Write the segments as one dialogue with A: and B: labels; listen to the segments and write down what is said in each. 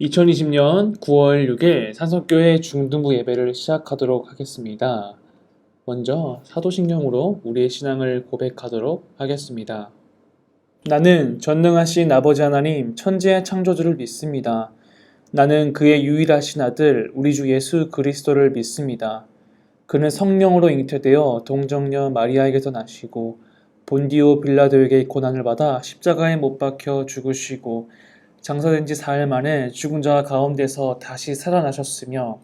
A: 2020년 9월 6일 산성교회 중등부 예배를 시작하도록 하겠습니다. 먼저 사도신경으로 우리의 신앙을 고백하도록 하겠습니다. 나는 전능하신 아버지 하나님 천지의 창조주를 믿습니다. 나는 그의 유일하신 아들 우리 주 예수 그리스도를 믿습니다. 그는 성령으로 잉태되어 동정녀 마리아에게서 나시고 본디오 빌라도에게 고난을 받아 십자가에 못 박혀 죽으시고 장사된 지 4일 만에 죽은 자 가운데서 다시 살아나셨으며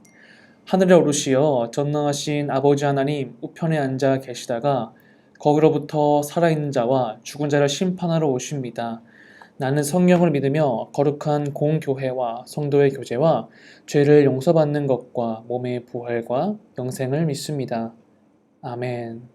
A: 하늘에 오르시어 전능하신 아버지 하나님 우편에 앉아 계시다가 거기로부터 살아있는 자와 죽은 자를 심판하러 오십니다. 나는 성령을 믿으며 거룩한 공교회와 성도의 교제와 죄를 용서받는 것과 몸의 부활과 영생을 믿습니다. 아멘.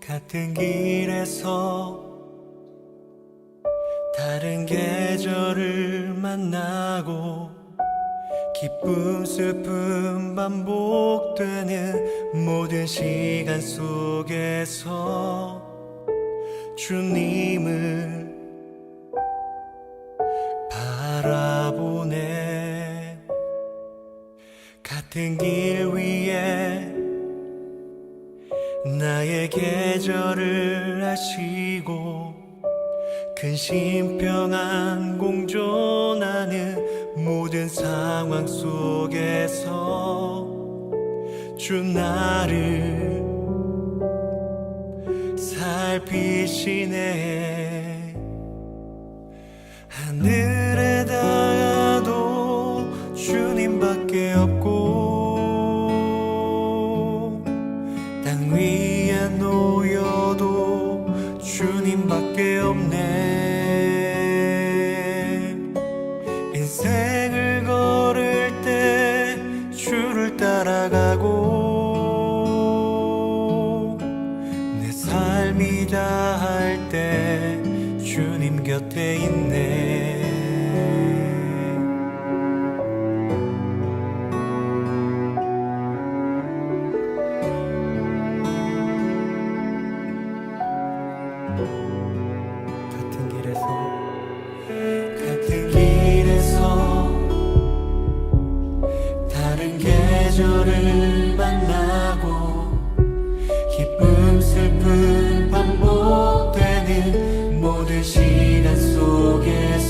B: 같은 길에서 다른 계절을 만나고 기쁨 슬픔 반복되는 모든 시간 속에서 주님을 바라보네. 같은 길 위에 나의 계절을 아시고 근심 평안 공존하는 모든 상황 속에서 주 나를 살피시네. 하늘에 닿아도 주님밖에 없고 땅 위에 놓여도 주님밖에 없네. 인생을 걸을 때 주를 따라가고 내 삶이 다할 때 주님 곁에 있네. 같은 길에서 다른 계절을 만나고 기쁨 슬픔 반복되는 모든 시간 속에서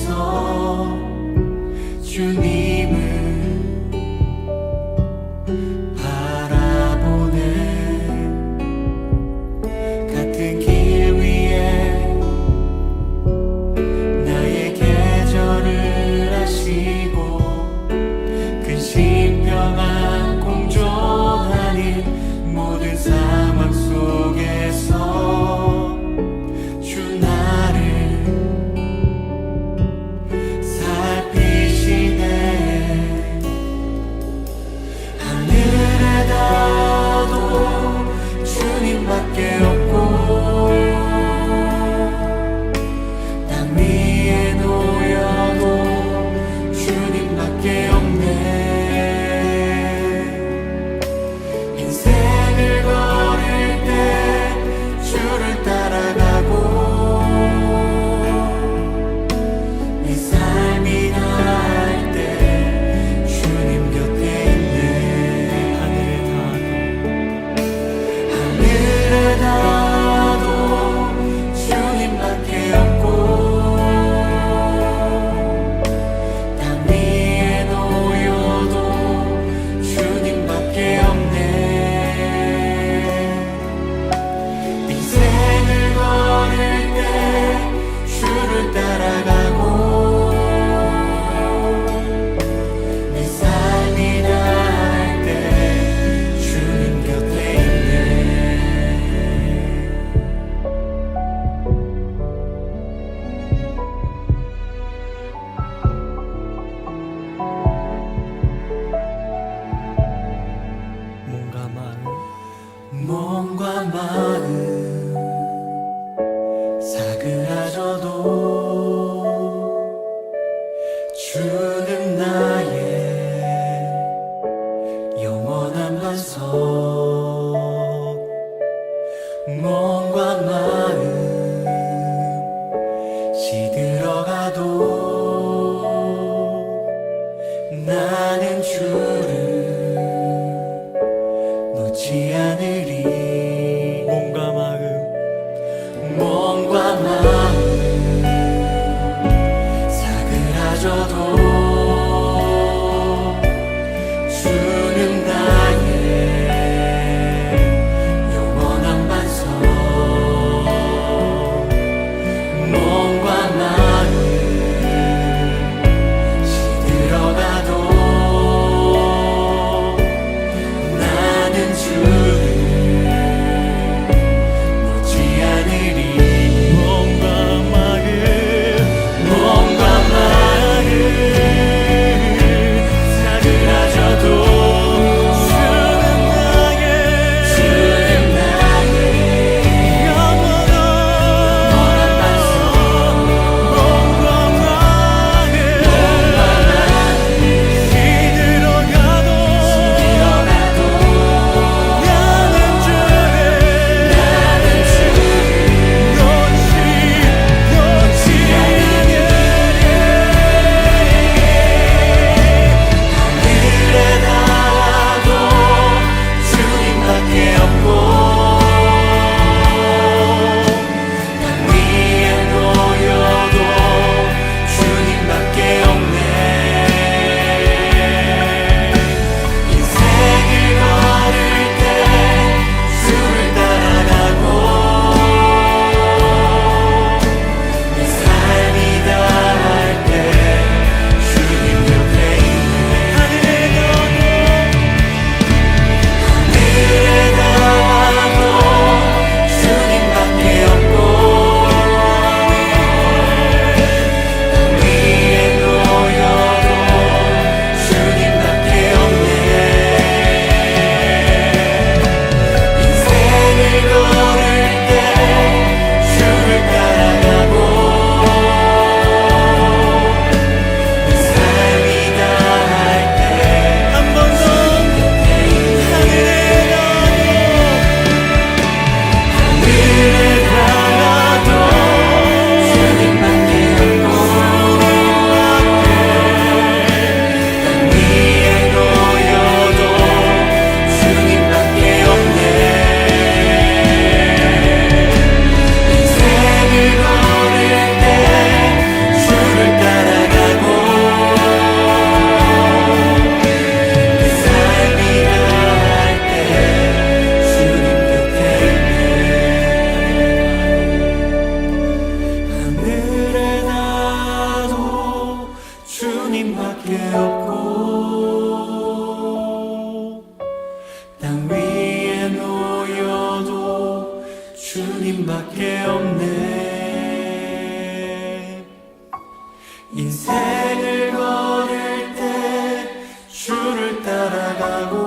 B: 인생을 걸을 때 주를 따라가고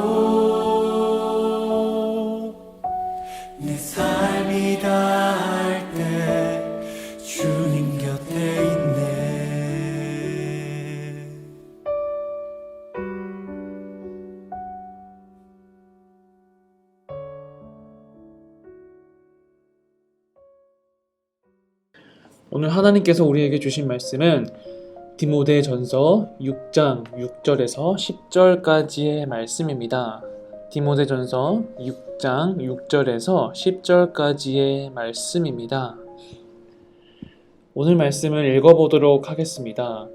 B: 내 삶이 다할 때 주님 곁에 있네.
A: 오늘 하나님께서 우리에게 주신 말씀은 디모데전서 6장 6절에서 10절까지의 말씀입니다. 디모데전서 6장 6절에서 10절까지의 말씀입니다. 오늘 말씀을 읽어보도록 하겠습니다.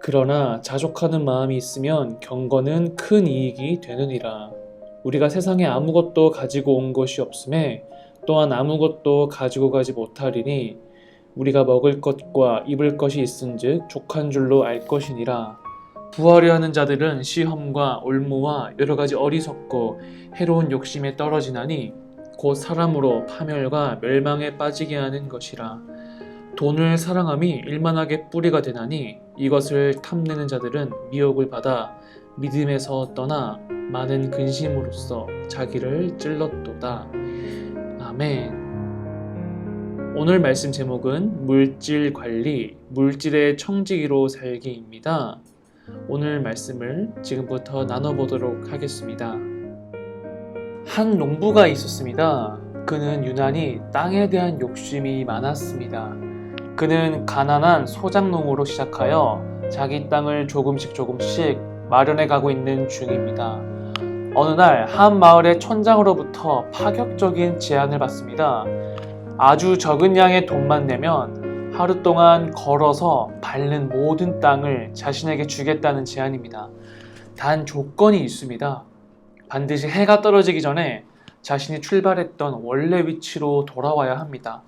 A: 그러나 자족하는 마음이 있으면 경건은 큰 이익이 되느니라. 우리가 세상에 아무것도 가지고 온 것이 없음에 또한 아무것도 가지고 가지 못하리니 우리가 먹을 것과 입을 것이 있은즉 족한 줄로 알 것이니라. 부하려 하는 자들은 시험과 올무와 여러 가지 어리석고 해로운 욕심에 떨어지나니 곧 사람으로 파멸과 멸망에 빠지게 하는 것이라. 돈을 사랑함이 일만하게 뿌리가 되나니 이것을 탐내는 자들은 미혹을 받아 믿음에서 떠나 많은 근심으로써 자기를 찔렀도다. 아멘. 오늘 말씀 제목은 물질 관리, 물질의 청지기로 살기입니다. 오늘 말씀을 지금부터 나눠보도록 하겠습니다. 한 농부가 있었습니다. 그는 유난히 땅에 대한 욕심이 많았습니다. 그는 가난한 소작농으로 시작하여 자기 땅을 조금씩 마련해 가고 있는 중입니다. 어느 날 한 마을의 촌장으로부터 파격적인 제안을 받습니다. 아주 적은 양의 돈만 내면 하루 동안 걸어서 밟는 모든 땅을 자신에게 주겠다는 제안입니다. 단 조건이 있습니다. 반드시 해가 떨어지기 전에 자신이 출발했던 원래 위치로 돌아와야 합니다.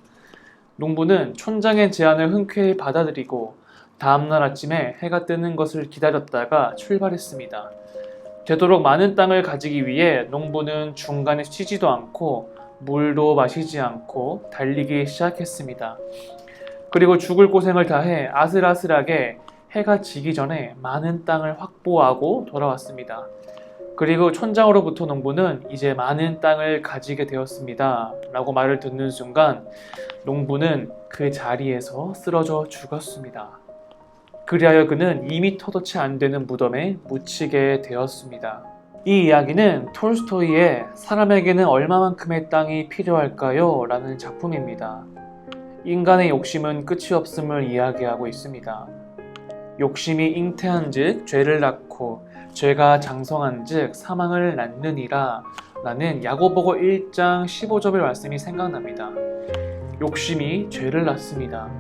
A: 농부는 촌장의 제안을 흔쾌히 받아들이고 다음날 아침에 해가 뜨는 것을 기다렸다가 출발했습니다. 되도록 많은 땅을 가지기 위해 농부는 중간에 쉬지도 않고 물도 마시지 않고 달리기 시작했습니다. 그리고 죽을 고생을 다해 아슬아슬하게 해가 지기 전에 많은 땅을 확보하고 돌아왔습니다. 그리고 촌장으로부터 농부는 이제 많은 땅을 가지게 되었습니다 라고 말을 듣는 순간 농부는 그 자리에서 쓰러져 죽었습니다. 그리하여 그는 2m도 채 안 되는 무덤에 묻히게 되었습니다. 이 이야기는 톨스토이의 사람에게는 얼마만큼의 땅이 필요할까요? 라는 작품입니다. 인간의 욕심은 끝이 없음을 이야기하고 있습니다. 욕심이 잉태한 즉 죄를 낳고 죄가 장성한 즉 사망을 낳느니라 라는 야고보서 1장 15절의 말씀이 생각납니다. 욕심이 죄를 낳습니다.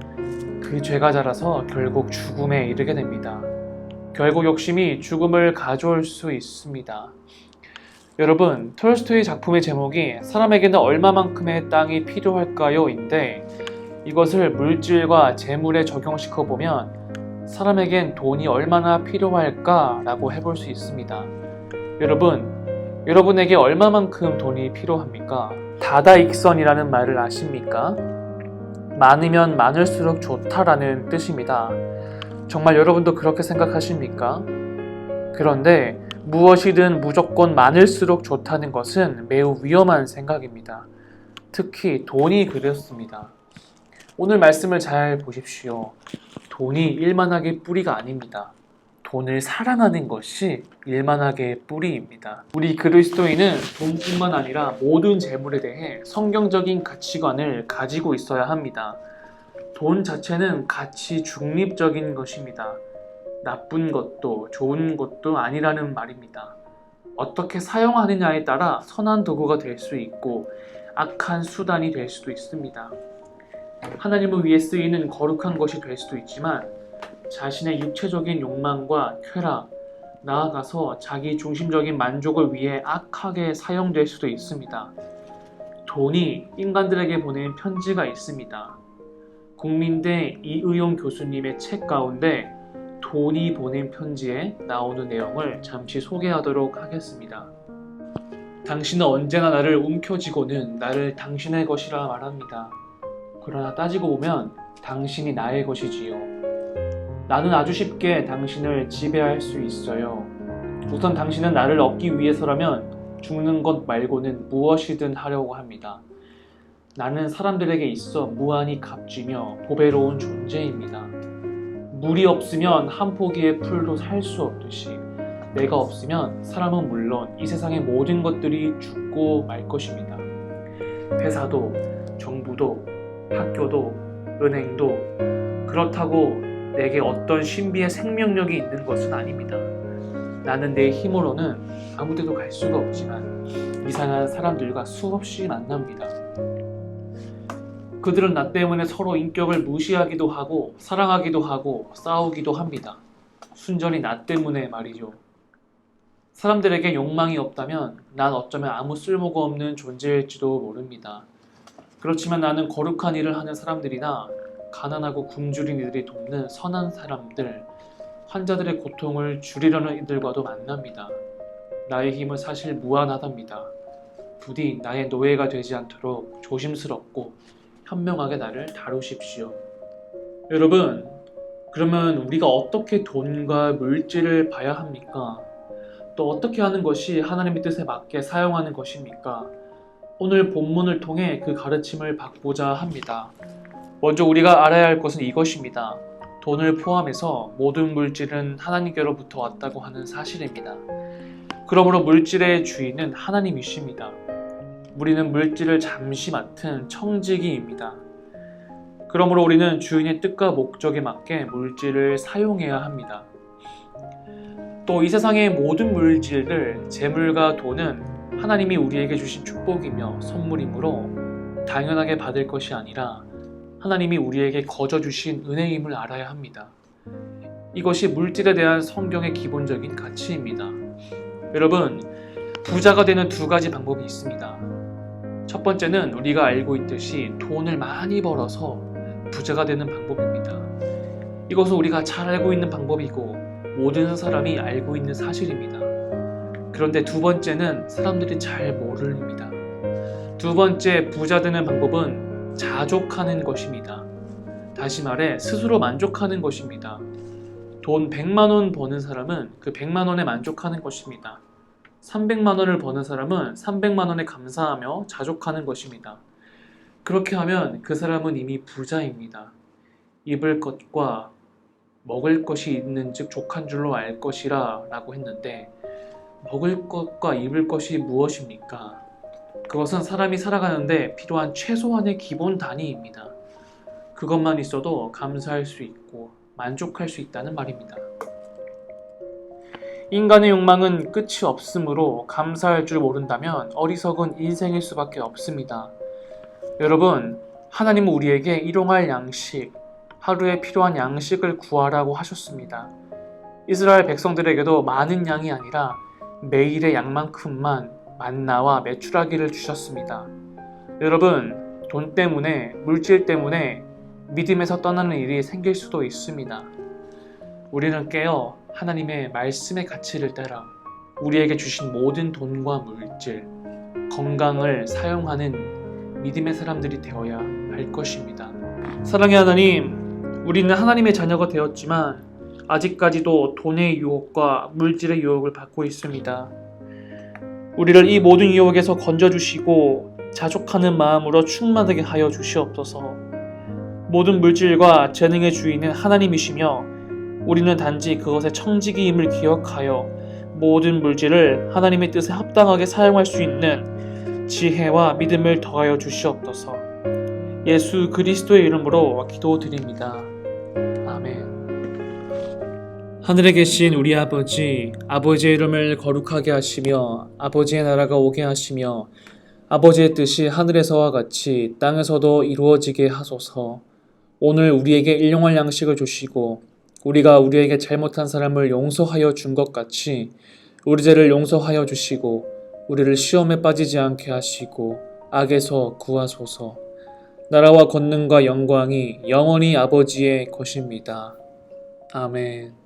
A: 그 죄가 자라서 결국 죽음에 이르게 됩니다. 결국 욕심이 죽음을 가져올 수 있습니다. 여러분, 톨스토이 작품의 제목이 사람에게는 얼마만큼의 땅이 필요할까요? 인데 이것을 물질과 재물에 적용시켜 보면 사람에겐 돈이 얼마나 필요할까? 라고 해볼 수 있습니다. 여러분에게 얼마만큼 돈이 필요합니까? 다다익선이라는 말을 아십니까? 많으면 많을수록 좋다라는 뜻입니다. 정말 여러분도 그렇게 생각하십니까? 그런데 무엇이든 무조건 많을수록 좋다는 것은 매우 위험한 생각입니다. 특히 돈이 그렇습니다. 오늘 말씀을 잘 보십시오. 돈이 일만하게 뿌리가 아닙니다. 돈을 사랑하는 것이 일만하게 뿌리입니다. 우리 그리스도인은 돈뿐만 아니라 모든 재물에 대해 성경적인 가치관을 가지고 있어야 합니다. 돈 자체는 가치 중립적인 것입니다. 나쁜 것도 좋은 것도 아니라는 말입니다. 어떻게 사용하느냐에 따라 선한 도구가 될 수 있고 악한 수단이 될 수도 있습니다. 하나님을 위해 쓰이는 거룩한 것이 될 수도 있지만 자신의 육체적인 욕망과 쾌락, 나아가서 자기 중심적인 만족을 위해 악하게 사용될 수도 있습니다. 돈이 인간들에게 보낸 편지가 있습니다. 국민대 이의용 교수님의 책 가운데 돈이 보낸 편지에 나오는 내용을 잠시 소개하도록 하겠습니다. 당신은 언제나 나를 움켜쥐고는 나를 당신의 것이라 말합니다. 그러나 따지고 보면 당신이 나의 것이지요. 나는 아주 쉽게 당신을 지배할 수 있어요. 우선 당신은 나를 얻기 위해서라면 죽는 것 말고는 무엇이든 하려고 합니다. 나는 사람들에게 있어 무한히 값지며 보배로운 존재입니다. 물이 없으면 한 포기의 풀도 살 수 없듯이 내가 없으면 사람은 물론 이 세상의 모든 것들이 죽고 말 것입니다. 회사도, 정부도, 학교도, 은행도 그렇다고 내게 어떤 신비의 생명력이 있는 것은 아닙니다. 나는 내 힘으로는 아무 데도 갈 수가 없지만 이상한 사람들과 수없이 만납니다. 그들은 나 때문에 서로 인격을 무시하기도 하고 사랑하기도 하고 싸우기도 합니다. 순전히 나 때문에 말이죠. 사람들에게 욕망이 없다면 난 어쩌면 아무 쓸모가 없는 존재일지도 모릅니다. 그렇지만 나는 거룩한 일을 하는 사람들이나 가난하고 굶주린 이들이 돕는 선한 사람들, 환자들의 고통을 줄이려는 이들과도 만납니다. 나의 힘은 사실 무한하답니다. 부디 나의 노예가 되지 않도록 조심스럽고 현명하게 나를 다루십시오. 여러분, 그러면 우리가 어떻게 돈과 물질을 봐야 합니까? 또 어떻게 하는 것이 하나님의 뜻에 맞게 사용하는 것입니까? 오늘 본문을 통해 그 가르침을 받고자 합니다. 먼저 우리가 알아야 할 것은 이것입니다. 돈을 포함해서 모든 물질은 하나님께로부터 왔다고 하는 사실입니다. 그러므로 물질의 주인은 하나님이십니다. 우리는 물질을 잠시 맡은 청지기입니다. 그러므로 우리는 주인의 뜻과 목적에 맞게 물질을 사용해야 합니다. 또 이 세상의 모든 물질들, 재물과 돈은 하나님이 우리에게 주신 축복이며 선물이므로 당연하게 받을 것이 아니라 하나님이 우리에게 거저 주신 은혜임을 알아야 합니다. 이것이 물질에 대한 성경의 기본적인 가치입니다. 여러분, 부자가 되는 두 가지 방법이 있습니다. 첫 번째는 우리가 알고 있듯이 돈을 많이 벌어서 부자가 되는 방법입니다. 이것은 우리가 잘 알고 있는 방법이고 모든 사람이 알고 있는 사실입니다. 그런데 두 번째는 사람들이 잘 모릅니다. 두 번째 부자 되는 방법은 자족하는 것입니다. 다시 말해 스스로 만족하는 것입니다. 돈 100만 원 버는 사람은 그 100만 원에 만족하는 것입니다. 300만 원을 버는 사람은 300만 원에 감사하며 자족하는 것입니다. 그렇게 하면 그 사람은 이미 부자입니다. 입을 것과 먹을 것이 있는 즉 족한 줄로 알 것이라 라고 했는데 먹을 것과 입을 것이 무엇입니까? 그것은 사람이 살아가는데 필요한 최소한의 기본 단위입니다. 그것만 있어도 감사할 수 있고 만족할 수 있다는 말입니다. 인간의 욕망은 끝이 없으므로 감사할 줄 모른다면 어리석은 인생일 수밖에 없습니다. 여러분, 하나님은 우리에게 일용할 양식, 하루에 필요한 양식을 구하라고 하셨습니다. 이스라엘 백성들에게도 많은 양이 아니라 매일의 양만큼만 만나와 메추라기를 주셨습니다. 여러분, 돈 때문에, 물질 때문에 믿음에서 떠나는 일이 생길 수도 있습니다. 우리는 깨어 하나님의 말씀의 가치를 따라 우리에게 주신 모든 돈과 물질, 건강을 사용하는 믿음의 사람들이 되어야 할 것입니다. 사랑의 하나님, 우리는 하나님의 자녀가 되었지만 아직까지도 돈의 유혹과 물질의 유혹을 받고 있습니다. 우리를 이 모든 유혹에서 건져주시고 자족하는 마음으로 충만하게 하여 주시옵소서. 모든 물질과 재능의 주인은 하나님이시며 우리는 단지 그것의 청지기임을 기억하여 모든 물질을 하나님의 뜻에 합당하게 사용할 수 있는 지혜와 믿음을 더하여 주시옵소서. 예수 그리스도의 이름으로 기도드립니다. 아멘. 하늘에 계신 우리 아버지, 아버지의 이름을 거룩하게 하시며 아버지의 나라가 오게 하시며 아버지의 뜻이 하늘에서와 같이 땅에서도 이루어지게 하소서. 오늘 우리에게 일용할 양식을 주시고 우리가 우리에게 잘못한 사람을 용서하여 준 것 같이 우리 죄를 용서하여 주시고 우리를 시험에 빠지지 않게 하시고 악에서 구하소서. 나라와 권능과 영광이 영원히 아버지의 것입니다. 아멘.